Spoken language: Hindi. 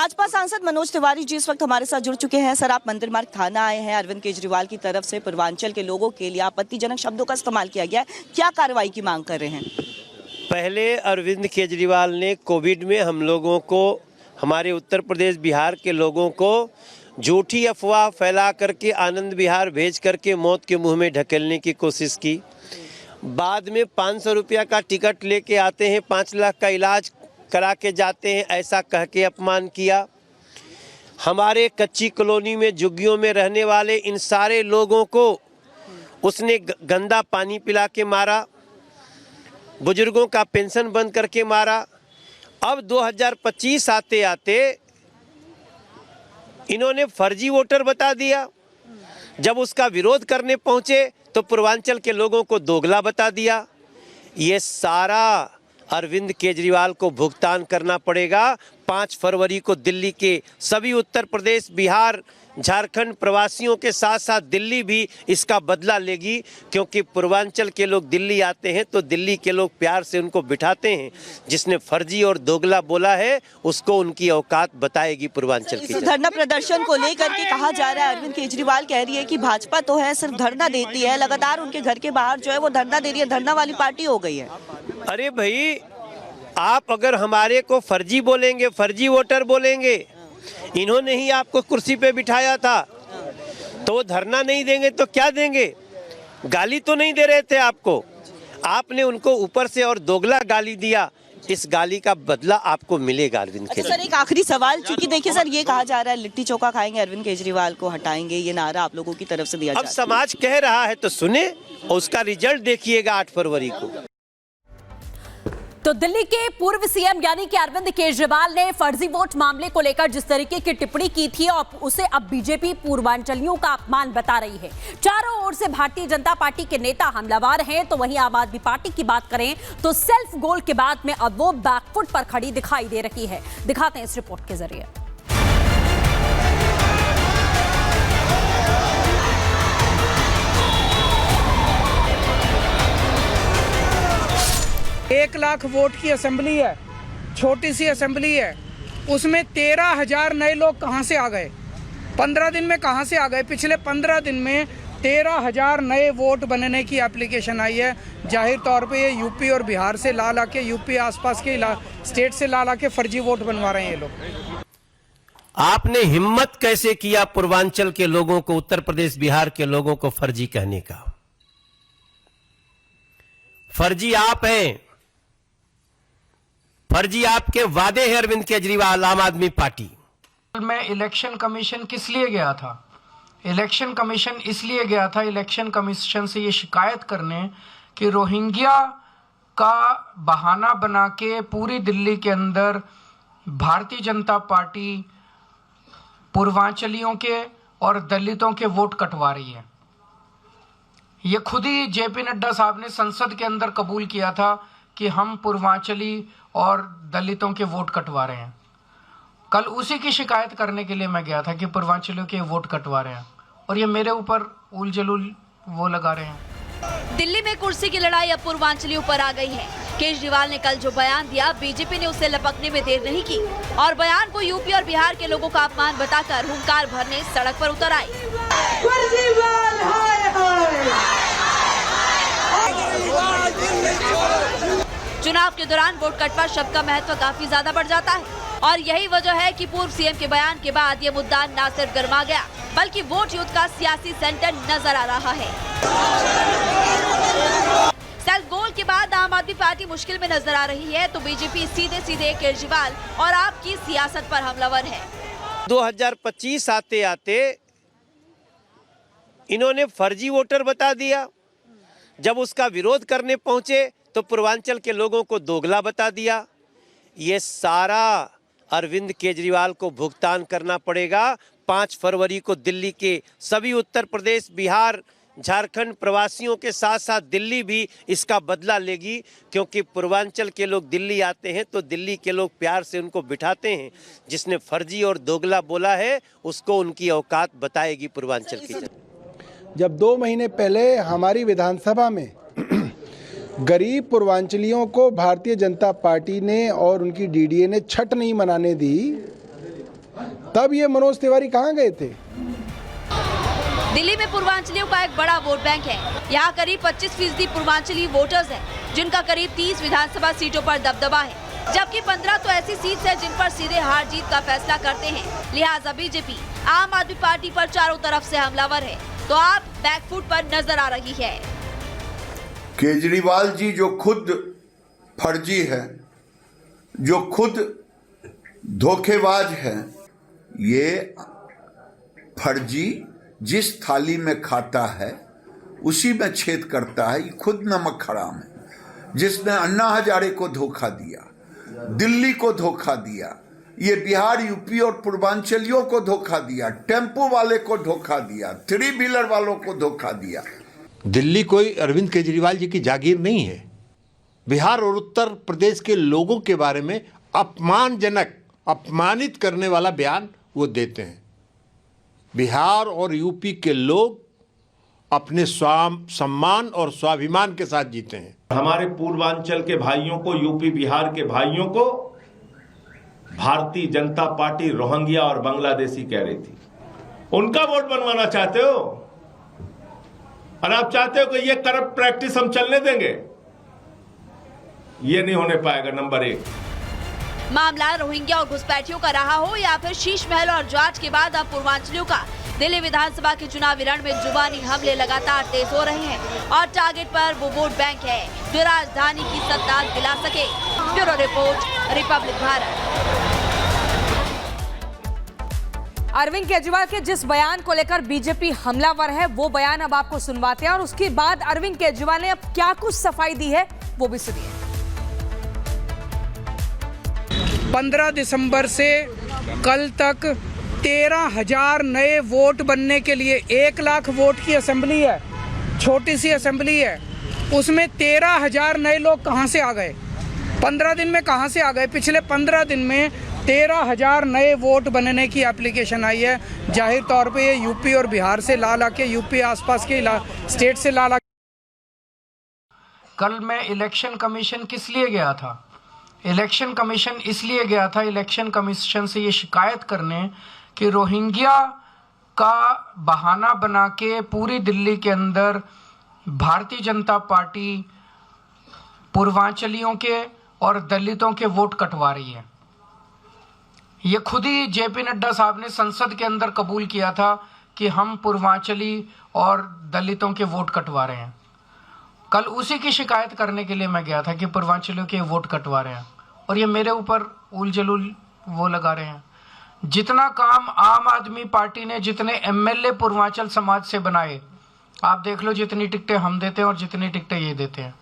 भाजपा सांसद मनोज तिवारी जी इस वक्त हमारे साथ जुड़ चुके हैं। सर, आप मंदिर मार्ग थाना आए हैं। अरविंद केजरीवाल की तरफ से पूर्वांचल के लोगों के लिए आपत्तिजनक शब्दों का इस्तेमाल किया गया है, क्या कार्रवाई की मांग कर रहे हैं? पहले अरविंद केजरीवाल ने कोविड में हम लोगों को, हमारे उत्तर प्रदेश बिहार के लोगों को झूठी अफवाह फैला करके आनंद विहार भेज करके मौत के मुंह में ढकेलने की कोशिश की। बाद में 500 रुपया का टिकट लेके आते हैं, 5 लाख का इलाज करा के जाते हैं, ऐसा कह के अपमान किया। हमारे कच्ची कॉलोनी में झुग्गियों में रहने वाले इन सारे लोगों को उसने गंदा पानी पिला के मारा, बुजुर्गों का पेंशन बंद करके मारा। अब 2025 आते आते इन्होंने फर्जी वोटर बता दिया। जब उसका विरोध करने पहुंचे तो पूर्वांचल के लोगों को दोगला बता दिया। ये सारा अरविंद केजरीवाल को भुगतान करना पड़ेगा। 5 फरवरी को दिल्ली के सभी उत्तर प्रदेश, बिहार, झारखंड प्रवासियों के साथ साथ दिल्ली भी इसका बदला लेगी, क्योंकि पूर्वांचल के लोग दिल्ली आते हैं तो दिल्ली के लोग प्यार से उनको बिठाते हैं। जिसने फर्जी और दोगला बोला है उसको उनकी औकात बताएगी पूर्वांचल की। धरना प्रदर्शन को लेकर के कहा जा रहा है, अरविंद केजरीवाल कह रही है कि भाजपा तो है सिर्फ धरना देती है, लगातार उनके घर के बाहर जो है वो धरना दे रही है, धरना वाली पार्टी हो गई है। अरे भाई, आप अगर हमारे को फर्जी बोलेंगे, फर्जी वोटर बोलेंगे, इन्होंने ही आपको कुर्सी पे बिठाया था, तो धरना नहीं देंगे तो क्या देंगे? गाली तो नहीं दे रहे थे आपको, आपने उनको ऊपर से और दोगला गाली दिया। इस गाली का बदला आपको मिलेगा अरविंद केजरीवाल। सर, एक आखिरी सवाल, चूंकि देखिए सर, ये कहा जा रहा है लिट्टी चोखा खाएंगे, अरविंद केजरीवाल को हटाएंगे, ये नारा आप लोगों की तरफ से दिया जा रहा है। अब समाज कह रहा है तो सुने और उसका रिजल्ट देखिएगा 8 फरवरी को। तो दिल्ली के पूर्व सीएम यानी कि अरविंद केजरीवाल ने फर्जी वोट मामले को लेकर जिस तरीके की टिप्पणी की थी और उसे अब बीजेपी पूर्वांचलियों का अपमान बता रही है। चारों ओर से भारतीय जनता पार्टी के नेता हमलावर हैं, तो वहीं आम आदमी पार्टी की बात करें तो सेल्फ गोल के बाद में अब वो बैकफुट पर खड़ी दिखाई दे रही है। दिखाते हैं इस रिपोर्ट के जरिए। 1 लाख वोट की असेंबली है, छोटी सी असेंबली है, उसमें 13,000 नए लोग कहां से आ गए? 15 दिन में कहां से आ गए? पिछले 15 दिन में 13,000 नए वोट बनने की एप्लीकेशन आई है। जाहिर तौर पे ये यूपी और बिहार से ला के, यूपी आसपास के स्टेट से ला के फर्जी वोट बनवा रहे हैं ये लोग। आपने हिम्मत कैसे किया पूर्वांचल के लोगों को, उत्तर प्रदेश बिहार के लोगों को फर्जी कहने का? फर्जी आप हैं, फर्जी आपके वादे हैं अरविंद केजरीवाल, आम आदमी पार्टी। मैं इलेक्शन कमीशन किस लिए गया था? इलेक्शन कमीशन इसलिए गया था, इलेक्शन कमीशन से ये शिकायत करने कि रोहिंग्या का बहाना बना के पूरी दिल्ली के अंदर भारतीय जनता पार्टी पूर्वांचलियों के और दलितों के वोट कटवा रही है। ये खुद ही जेपी नड्डा साहब ने संसद के अंदर कबूल किया था कि हम पूर्वांचली और दलितों के वोट कटवा रहे हैं। कल उसी की शिकायत करने के लिए मैं गया था कि पूर्वांचलियों के वोट कटवा रहे हैं, और ये मेरे ऊपर उल जलूल वो लगा रहे हैं। दिल्ली में कुर्सी की लड़ाई अब पूर्वांचलियों पर आ गई है। केजरीवाल ने कल जो बयान दिया, बीजेपी ने उसे लपकने में देर नहीं की और बयान को यूपी और बिहार के लोगों का अपमान बताकर हुंकार भरने सड़क पर उतर आई। चुनाव के दौरान वोट कटवा शब्द का महत्व काफी ज्यादा बढ़ जाता है, और यही वजह है कि पूर्व सीएम के बयान के बाद ये मुद्दा न सिर्फ गर्मा गया बल्कि वोट युद्ध का सियासी सेंटर नजर आ रहा है। सेल्फ गोल के बाद आम आदमी पार्टी मुश्किल में नजर आ रही है, तो बीजेपी सीधे सीधे केजरीवाल और आपकी सियासत पर हमलावर है। 2025 आते आते इन्होंने फर्जी वोटर बता दिया। जब उसका विरोध करने पहुंचे तो पूर्वांचल के लोगों को दोगला बता दिया। ये सारा अरविंद केजरीवाल को भुगतान करना पड़ेगा। 5 फरवरी को दिल्ली के सभी उत्तर प्रदेश, बिहार, झारखंड प्रवासियों के साथ साथ दिल्ली भी इसका बदला लेगी, क्योंकि पूर्वांचल के लोग दिल्ली आते हैं तो दिल्ली के लोग प्यार से उनको बिठाते हैं। जिसने फर्जी और दोगला बोला है उसको उनकी औकात बताएगी पूर्वांचल की जनता। जब 2 महीने पहले हमारी विधानसभा में गरीब पूर्वांचलियों को भारतीय जनता पार्टी ने और उनकी डीडीए ने छठ नहीं मनाने दी, तब ये मनोज तिवारी कहाँ गए थे? दिल्ली में पूर्वांचलियों का एक बड़ा वोट बैंक है। यहाँ करीब 25% पूर्वांचली वोटर्स हैं, जिनका करीब 30 विधानसभा सीटों पर दबदबा है, जबकि 15 तो ऐसी सीट है जिन पर सीधे हार जीत का फैसला करते हैं। लिहाजा बीजेपी आम आदमी पार्टी पर चारों तरफ से हमलावर है, तो आप बैकफुट पर नजर आ रही है। केजरीवाल जी जो खुद फर्जी है, जो खुद धोखेबाज है, ये फर्जी जिस थाली में खाता है उसी में छेद करता है। ये खुद नमक हराम है। जिसने अन्ना हजारे को धोखा दिया, दिल्ली को धोखा दिया, ये बिहार, यूपी और पूर्वांचलियों को धोखा दिया, टेम्पो वाले को धोखा दिया, 3 व्हीलर वालों को धोखा दिया। दिल्ली कोई अरविंद केजरीवाल जी की जागीर नहीं है। बिहार और उत्तर प्रदेश के लोगों के बारे में अपमानजनक, अपमानित करने वाला बयान वो देते हैं। बिहार और यूपी के लोग अपने सम्मान और स्वाभिमान के साथ जीते हैं। हमारे पूर्वांचल के भाइयों को, यूपी बिहार के भाइयों को भारतीय जनता पार्टी रोहिंग्या और बांग्लादेशी कह रही थी। उनका वोट बनवाना चाहते हो और आप चाहते हो कि ये करप्ट प्रैक्टिस हम चलने देंगे? ये नहीं होने पाएगा। नंबर 1, मामला रोहिंग्या और घुसपैठियों का रहा हो या फिर शीश महल और जाट के बाद अब पूर्वांचलियों का दिल्ली विधानसभा के चुनावी रण में जुबानी हमले लगातार तेज हो रहे हैं और टारगेट पर वो वोट बैंक है जो राजधानी की सत्ता दिला सके। Bureau report, republic Bharat. Arvind Kejriwal के जिस बयान को लेकर बीजेपी हमलावर है, वो बयान अब आपको सुनवाते हैं और उसके बाद अरविंद केजरीवाल ने अब क्या कुछ सफाई दी है वो भी सुनिए। 15 दिसंबर से कल तक 13,000 नए वोट बनने के लिए 1 लाख वोट की असेंबली है, छोटी सी असेंबली है, उसमें 13,000 नए लोग कहां से आ गए? 15 दिन में कहां से आ गए? पिछले 15 दिन में 13,000 नए वोट बनने की एप्लीकेशन आई है। जाहिर तौर पे ये यूपी और बिहार से ला के, यूपी आसपास के स्टेट से ला। कल मैं इलेक्शन कमीशन किस लिए गया था? इलेक्शन कमीशन इसलिए गया था, इलेक्शन कमीशन से ये शिकायत करने कि रोहिंग्या का बहाना बना के पूरी दिल्ली के अंदर भारतीय जनता पार्टी पूर्वांचलियों के और दलितों के वोट कटवा रही है। ये खुद ही जेपी नड्डा साहब ने संसद के अंदर कबूल किया था कि हम पूर्वांचली और दलितों के वोट कटवा रहे हैं। कल उसी की शिकायत करने के लिए मैं गया था कि पूर्वांचलियों के वोट कटवा रहे हैं और ये मेरे ऊपर उल जलूल वो लगा रहे हैं। जितना काम आम आदमी पार्टी ने, जितने एमएलए पूर्वांचल समाज से बनाए, आप देख लो जितनी टिकटें हम देते हैं और जितनी टिकटें ये देते हैं।